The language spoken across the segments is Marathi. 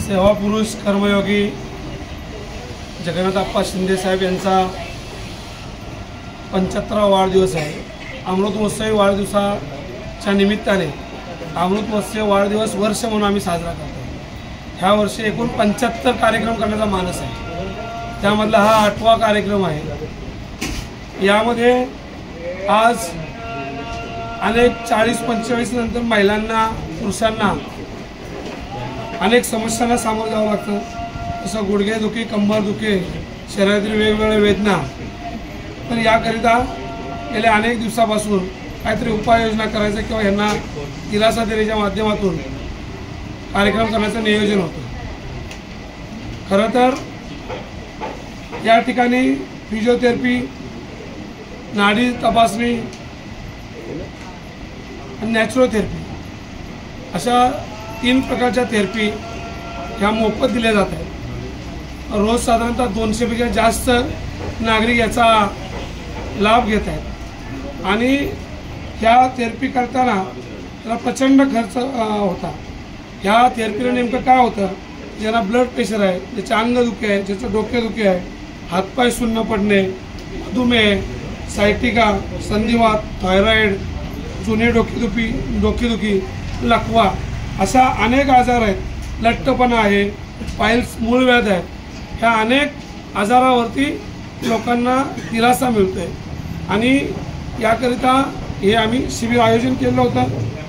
सेवापुरुष कर्मयोगी जगन्नाथप्पा शिंदे साहेब यांचा 75वा वाढदिवस आहे। अमृत महोत्सवी वाढदिवसाच्या निमित्ताने अमृत महोत्सव वाढदिवस वर्ष म्हणून आम्ही साजरा करतो। ह्या वर्षी एकूण 75 कार्यक्रम करण्याचा मानस आहे। त्यामधला हा 8वा कार्यक्रम आहे। यामध्ये आज अनेक 40-45 नंतर महिलांना पुरुषांना अनेक समस्यांना सामोरं जावं लागतं, जसं गुडघेदुखी, कंबरदुखी, शरीरातील वेगवेगळ्या वेदना। तर याकरिता गेल्या अनेक दिवसापासून काहीतरी उपाययोजना करायचं किंवा यांना दिलासा देण्याच्या माध्यमातून कार्यक्रम करण्याचं नियोजन होतं। खरं तर या ठिकाणी फिजिओथेरपी, नाडी तपासणी आणि नॅचरोथेरपी अशा 3 प्रकारच्या थेरपी ह्या मोफत दिल्या जात आहेत। रोज साधारणतः 200पेक्षा जास्त नागरिक याचा लाभ घेत आहेत आणि ह्या थेरपी करताना त्याला प्रचंड खर्च होता। ह्या थेरपीला नेमकं काय होतं, ज्यांना ब्लड प्रेशर आहे, ज्याचं अंगदुखी आहे, ज्याचं डोकेदुखी आहे, हातपाय सुन्न पडणे, मधुमेह, सायटिका, संधिवात, थायरॉइड, जुनी डोकेदुखी, लकवा अशा अनेक आजार आहेत। लठ्ठपणा आहे, पायल्स मूळव्याध आहे। ह्या अनेक आजारावरती लोकांना दिलासा मिळतोय आणि याकरिता हे आम्ही शिबिर आयोजन केलं होतं।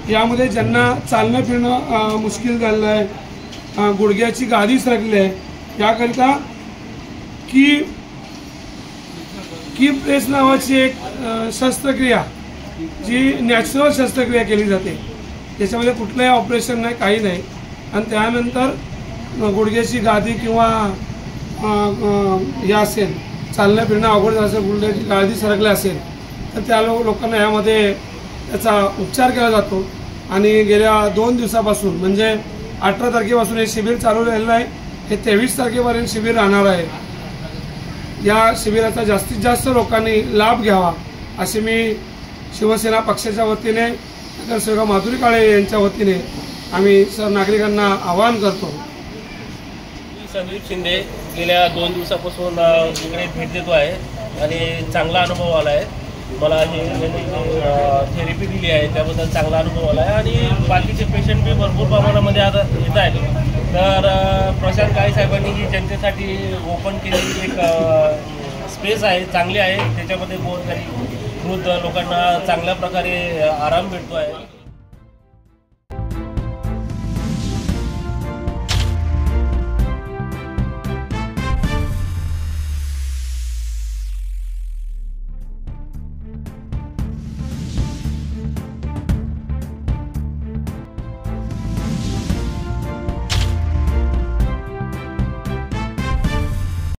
यामध्ये ज्यांना चालणं फिरणं मुश्किल झालेलं आहे, गुडघ्याची गादी सरकली आहे, याकरिता की प्रेस नावाची एक शस्त्रक्रिया जी नॅचरल शस्त्रक्रिया केली जाते, त्याच्यामध्ये कुठलंही ऑपरेशन नाही, काही नाही। आणि त्यानंतर गुडघ्याची गादी किंवा हे असेल, चालणं फिरणं अवघड असेल, गुडघ्याची गादी सरकली असेल तर त्या लोकांना यामध्ये त्याचा उपचार केला जातो। आणि गेल्या 2 दिवसापासून म्हणजे 18 तारखेपासून हे शिबिर चालू राहिलेलं आहे। हे 23 तारखेपर्यंत शिबिर राहणार आहे। या शिबिराचा जास्तीत जास्त लोकांनी लाभ घ्यावा असे मी शिवसेना पक्षाच्या वतीने, नगरसेविका माधुरी काळे यांच्या वतीने आम्ही सर्व नागरिकांना आवाहन करतो। संदीप शिंदे गेल्या 2 दिवसापासून इकडे भेट देतो आहे आणि चांगला अनुभव आला आहे मला। हे थेरपी दिली आहे त्याबद्दल चांगला अनुभव आला आहे आणि बाकीचे पेशंट बी भरपूर प्रमाणामध्ये आता येत आहेत। तर प्रशांत काळे साहेबांनी ही जनतेसाठी ओपन केलेली एक स्पेस आहे, चांगली आहे। त्याच्यामध्ये गोरगरीब वृद्ध लोकांना चांगल्या प्रकारे आराम भेटतो आहे।